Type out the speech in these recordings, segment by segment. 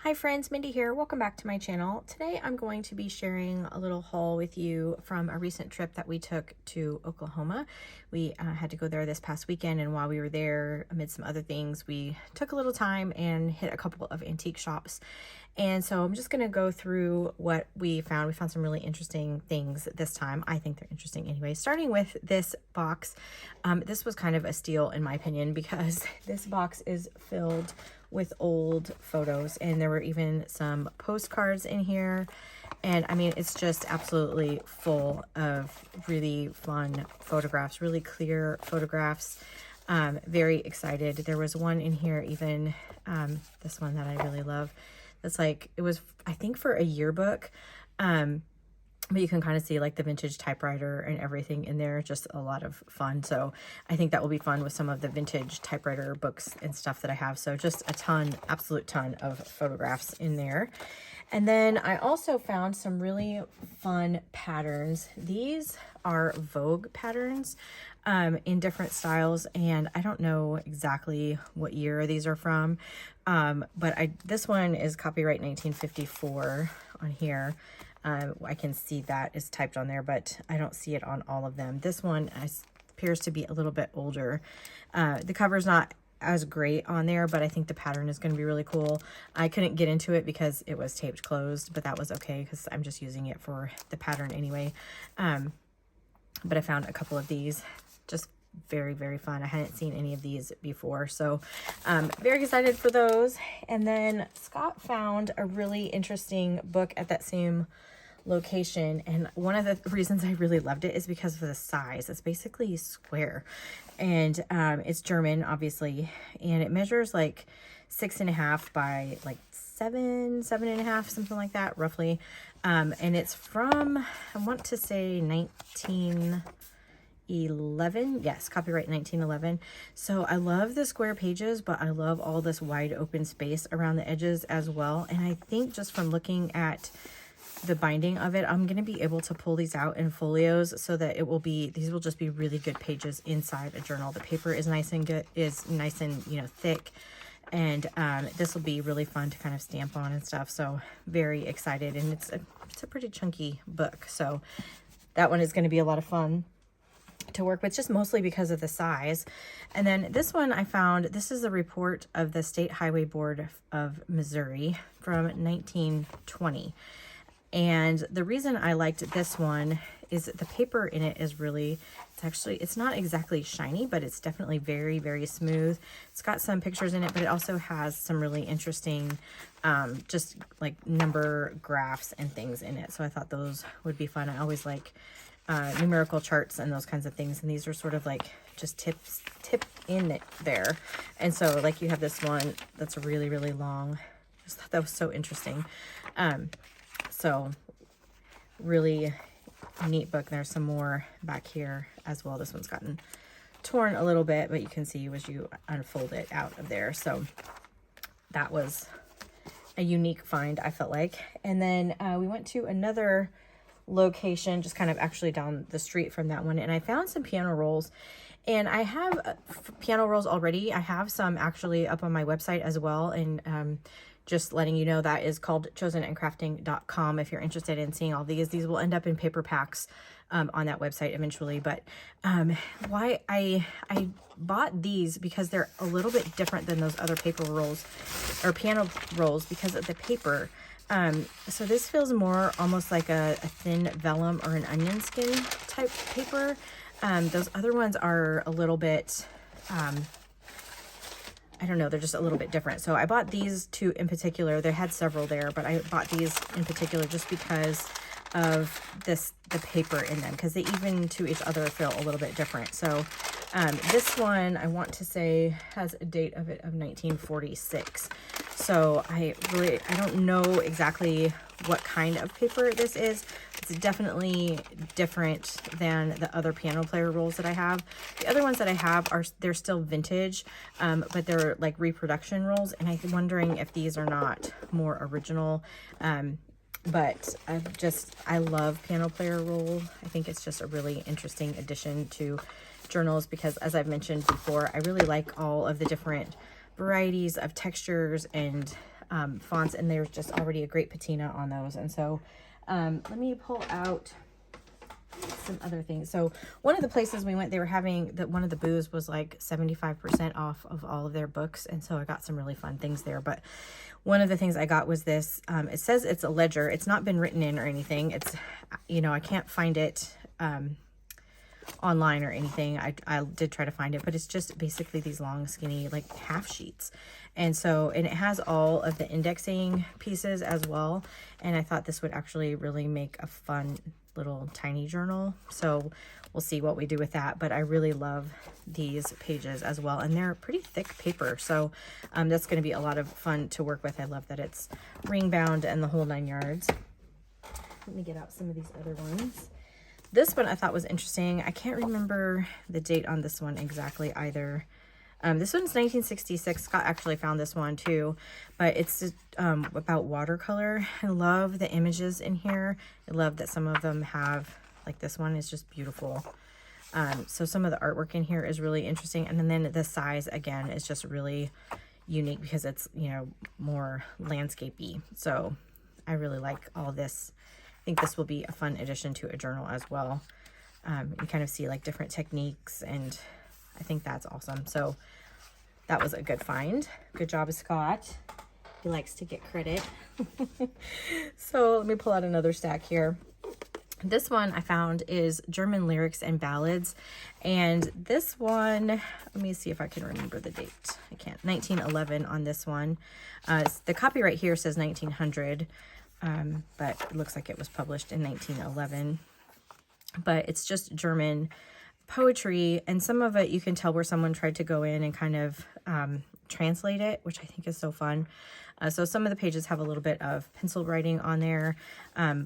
Hi friends, Mindy here. Welcome back to my channel. Today I'm going to be sharing a little haul with you from a recent trip that we took to Oklahoma. We had to go there this past weekend, and while we were there, amid some other things, we took a little time and hit a couple of antique shops. And so I'm just going to go through what we found. We found some really interesting things this time. I think they're interesting anyway. Starting with this box. This was kind of a steal in my opinion because this box is filled with old photos, and there were even some postcards in here. And I mean, it's just absolutely full of really fun photographs, really clear photographs. Very excited. There was one in here, even this one that I really love. That's like, it was, I think, for a yearbook. But you can kind of see like the vintage typewriter and everything in there. Just a lot of fun. So I think that will be fun with some of the vintage typewriter books and stuff that I have. So just a ton, absolute ton of photographs in there. And then I also found some really fun patterns. These are Vogue patterns in different styles, and I don't know exactly what year these are from, but this one is copyright 1954 on here. I can see that is typed on there, but I don't see it on all of them. This one appears to be a little bit older. The cover's not as great on there, but I think the pattern is going to be really cool. I couldn't get into it because it was taped closed, but that was okay because I'm just using it for the pattern anyway. But I found a couple of these, just very, very fun. I hadn't seen any of these before, so very excited for those. And then Scott found a really interesting book at that same location, and one of the reasons I really loved it is because of the size. It's basically square, and it's German, obviously, and it measures like 6.5 by like 7.5, something like that, roughly. And it's from, I want to say 1911. Yes, copyright 1911. So I love the square pages, but I love all this wide open space around the edges as well. And I think just from looking at the binding of it, I'm going to be able to pull these out in folios so that these will just be really good pages inside a journal. The paper is nice and good, thick, and this will be really fun to kind of stamp on and stuff. So very excited, and it's a pretty chunky book, so that one is going to be a lot of fun to work with, just mostly because of the size. And then this one I found, this is a report of the State Highway Board of Missouri from 1920. And the reason I liked this one is the paper in it is really, it's not exactly shiny, but it's definitely very, very smooth. It's got some pictures in it, but it also has some really interesting, just like number graphs and things in it. So I thought those would be fun. I always like numerical charts and those kinds of things. And these are sort of like just tip in it there. And so like you have this one that's really, really long. I just thought that was so interesting. So really neat book. There's some more back here as well. This one's gotten torn a little bit, but you can see as you unfold it out of there. So that was a unique find, I felt like. And then we went to another location just kind of actually down the street from that one, and I found some piano rolls. And I have piano rolls already. I have some actually up on my website as well, and just letting you know that is called chosenandcrafting.com if you're interested in seeing all these. These will end up in paper packs on that website eventually. But why I bought these, because they're a little bit different than those other paper rolls or piano rolls because of the paper. So this feels more almost like a thin vellum or an onion skin type paper. Those other ones are a little bit, I don't know, they're just a little bit different. So I bought these two in particular. They had several there, but I bought these in particular just because of the paper in them, because they even to each other feel a little bit different. So this one, I want to say, has a date of 1946. So I don't know exactly what kind of paper this is. It's definitely different than the other piano player rolls that I have. The other ones that I have they're still vintage, but they're like reproduction rolls, and I'm wondering if these are not more original. But I love piano player roll. I think it's just a really interesting addition to journals because, as I've mentioned before, I really like all of the different varieties of textures and fonts, and there's just already a great patina on those. And so let me pull out some other things. So one of the places we went, they were having that one of the booths was like 75% off of all of their books, and so I got some really fun things there. But one of the things I got was this. It says it's a ledger. It's not been written in or anything. It's, you know, I can't find it online or anything. I did try to find it, but it's just basically these long skinny like half sheets. And so, and it has all of the indexing pieces as well. And I thought this would actually really make a fun little tiny journal. So we'll see what we do with that. But I really love these pages as well. And they're pretty thick paper. So that's going to be a lot of fun to work with. I love that it's ring bound and the whole 9 yards. Let me get out some of these other ones. This one I thought was interesting. I can't remember the date on this one exactly either. This one's 1966. Scott actually found this one too, but it's about watercolor. I love the images in here. I love that some of them have, like this one is just beautiful. So some of the artwork in here is really interesting. And then the size again is just really unique because it's, you know, more landscapey. So I really like all this. I think this will be a fun addition to a journal as well. You kind of see like different techniques, and I think that's awesome. So that was a good find. Good job, Scott. He likes to get credit. So let me pull out another stack here. This one I found is German Lyrics and Ballads. And this one, let me see if I can remember the date. I can't. 1911 on this one. The copyright here says 1900. But it looks like it was published in 1911. But it's just German poetry, and some of it you can tell where someone tried to go in and kind of translate it, which I think is so fun. So some of the pages have a little bit of pencil writing on there,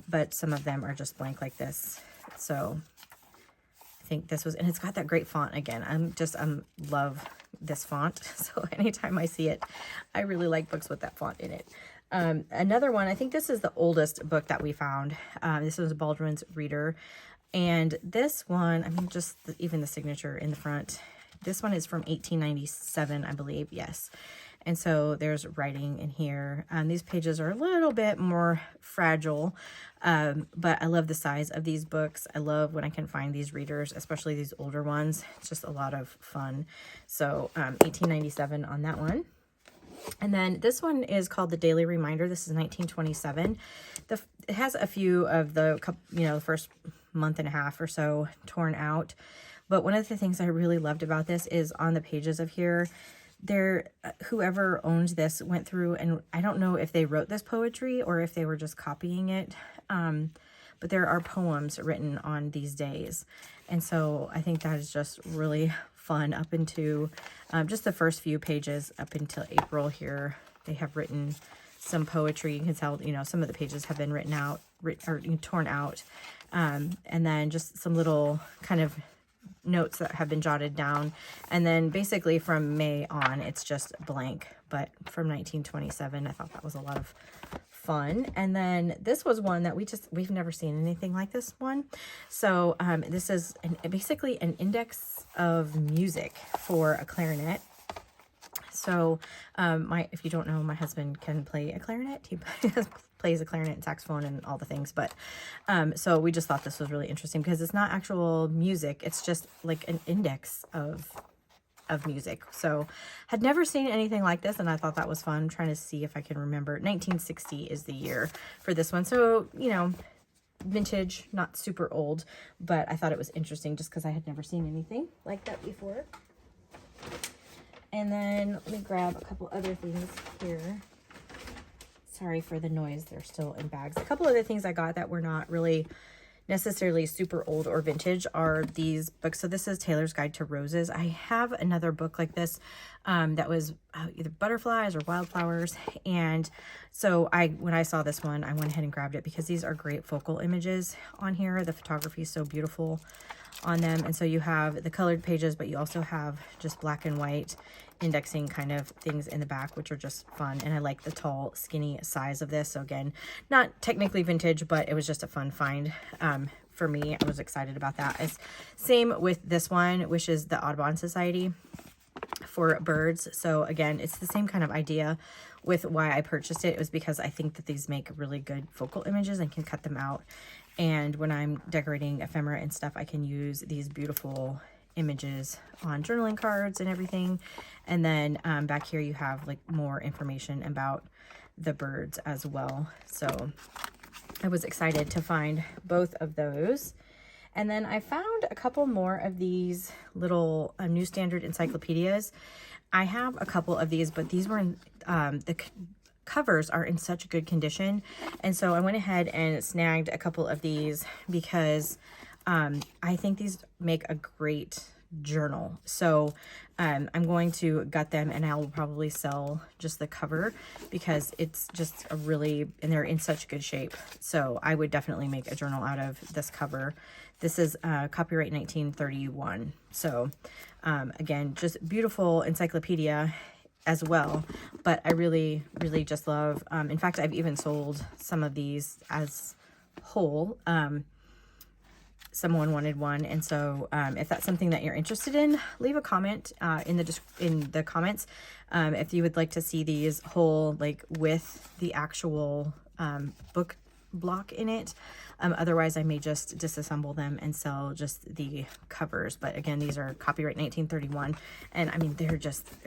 but some of them are just blank like this. So I think this was, and it's got that great font again. I love this font. So anytime I see it, I really like books with that font in it. Another one, I think this is the oldest book that we found. This was Baldwin's Reader. And this one, I mean, just even the signature in the front, this one is from 1897, I believe. Yes. And so there's writing in here. These pages are a little bit more fragile, but I love the size of these books. I love when I can find these readers, especially these older ones. It's just a lot of fun. So 1897 on that one. And then this one is called The Daily Reminder. This is 1927. It has a few of the, you know, the first month and a half or so torn out. But one of the things I really loved about this is on the pages of here, whoever owned this went through, and I don't know if they wrote this poetry or if they were just copying it. But there are poems written on these days. And so I think that is just really fun up into just the first few pages up until April here. They have written some poetry. You can tell, you know, some of the pages have been written out or torn out. And then just some little kind of notes that have been jotted down. And then basically from May on, it's just blank. But from 1927, I thought that was a lot of fun. And then this was one that we've never seen anything like this one. So this is basically an index of music for a clarinet. So if you don't know, my husband can play a clarinet. He plays a clarinet and saxophone and all the things. But so we just thought this was really interesting because it's not actual music. It's just like an index of music. So had never seen anything like this, and I thought that was fun. I'm trying to see if I can remember. 1960 is the year for this one. So, you know, vintage, not super old, but I thought it was interesting just because I had never seen anything like that before. And then let me grab a couple other things here. Sorry for the noise. They're still in bags. A couple other things I got that were not really necessarily super old or vintage are these books. So this is Taylor's Guide to Roses. I have another book like this that was either butterflies or wildflowers. And so when I saw this one, I went ahead and grabbed it because these are great focal images on here. The photography is so beautiful on them. And so you have the colored pages, but you also have just black and white indexing kind of things in the back, which are just fun. And I like the tall, skinny size of this. So again, not technically vintage, but it was just a fun find for me. I was excited about that. It's same with this one, which is the Audubon Society for birds. So again, it's the same kind of idea with why I purchased it. It was because I think that these make really good focal images and can cut them out. And when I'm decorating ephemera and stuff, I can use these beautiful images on journaling cards and everything. And then back here you have like more information about the birds as well. So I was excited to find both of those. And then I found a couple more of these little New Standard encyclopedias. I have a couple of these, but these were in the covers are in such good condition. And so I went ahead and snagged a couple of these because I think these make a great journal. So I'm going to gut them, and I will probably sell just the cover because it's just a really, and they're in such good shape. So I would definitely make a journal out of this cover. This is copyright 1931. So again, just beautiful encyclopedia as well. But I really, really just love, in fact, I've even sold some of these as whole. Someone wanted one, and so if that's something that you're interested in, leave a comment in the comments if you would like to see these whole, like with the actual book block in it. Otherwise I may just disassemble them and sell just the covers. But again, these are copyright 1931, and I mean they're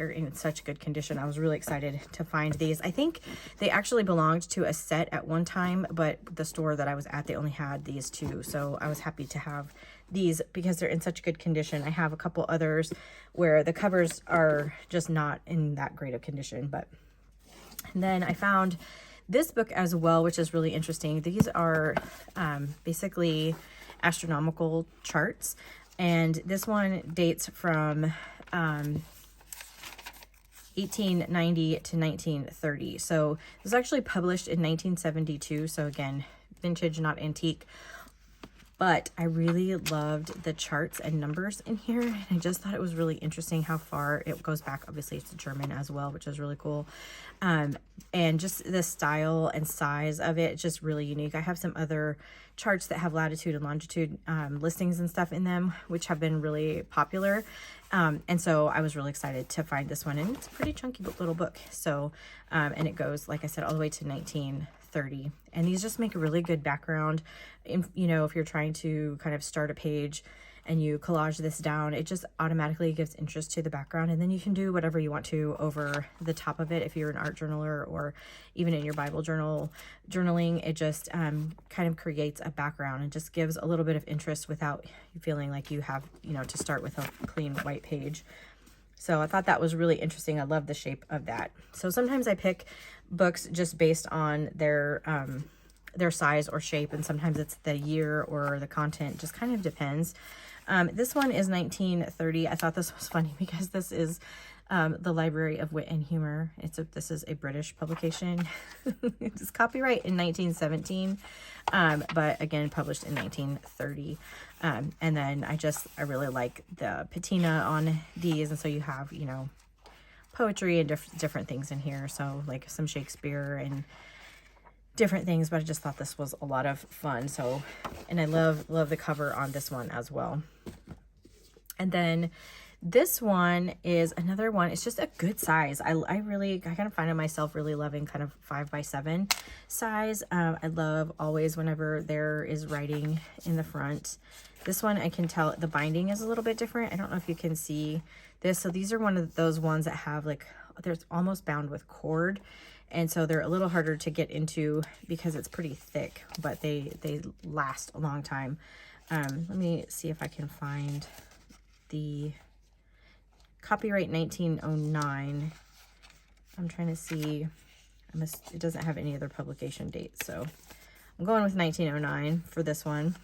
in such good condition. I was really excited to find these. I think they actually belonged to a set at one time, but the store that I was at, they only had these two, so I was happy to have these because they're in such good condition. I have a couple others where the covers are just not in that great of condition. But and then I found this book as well, which is really interesting. These are basically astronomical charts, and this one dates from 1890 to 1930. So it was actually published in 1972. So again, vintage, not antique. But I really loved the charts and numbers in here. And I just thought it was really interesting how far it goes back. Obviously, it's German as well, which is really cool. And just the style and size of it, just really unique. I have some other charts that have latitude and longitude listings and stuff in them, which have been really popular. And so I was really excited to find this one. And it's a pretty chunky little book. So, and it goes, like I said, all the way to 1930. And these just make a really good background. You know, if you're trying to kind of start a page and you collage this down, it just automatically gives interest to the background, and then you can do whatever you want to over the top of it. If you're an art journaler or even in your Bible journaling, it just kind of creates a background and just gives a little bit of interest without you feeling like you have, you know, to start with a clean white page. So I thought that was really interesting. I love the shape of that. So sometimes I pick books just based on their size or shape, and sometimes it's the year or the content, just kind of depends. This one is 1930. I thought this was funny because this is the Library of Wit and Humor. This is a British publication. It's copyright in 1917, but again published in 1930. And then I really like the patina on these, and so you have, you know, poetry and different things in here. So like some Shakespeare and different things, but I just thought this was a lot of fun. So, and I love the cover on this one as well. And then this one is another one. It's just a good size. I kind of find myself really loving kind of 5x7 size. I love always whenever there is writing in the front. This one, I can tell the binding is a little bit different. I don't know if you can see this. So these are one of those ones that have like, they're almost bound with cord. And so they're a little harder to get into because it's pretty thick, but they last a long time. Let me see if I can find the copyright 1909. I'm trying to see. It doesn't have any other publication date, so I'm going with 1909 for this one.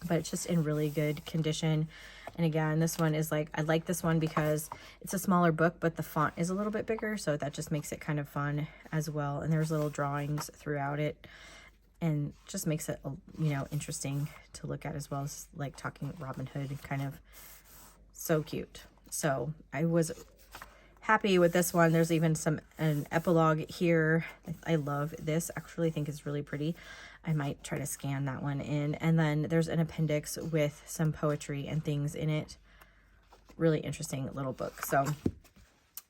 But it's just in really good condition. And again, this one is like, I like this one because it's a smaller book, but the font is a little bit bigger, so that just makes it kind of fun as well. And there's little drawings throughout it, and just makes it, you know, interesting to look at as well as like talking Robin Hood, kind of so cute. So I was happy with this one. There's even an epilogue here. I love this. Actually, I think it's really pretty. I might try to scan that one in. And then there's an appendix with some poetry and things in it. Really interesting little book. So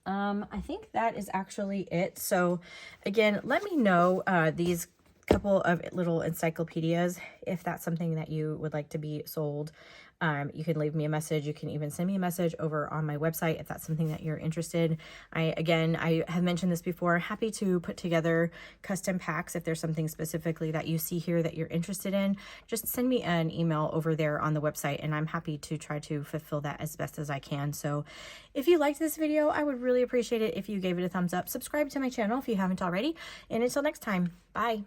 I think that is actually it. So again, let me know these couple of little encyclopedias if that's something that you would like to be sold. You can leave me a message. You can even send me a message over on my website if that's something that you're interested. I have mentioned this before, happy to put together custom packs if there's something specifically that you see here that you're interested in. Just send me an email over there on the website and I'm happy to try to fulfill that as best as I can. So if you liked this video, I would really appreciate it if you gave it a thumbs up. Subscribe to my channel if you haven't already. And until next time, bye.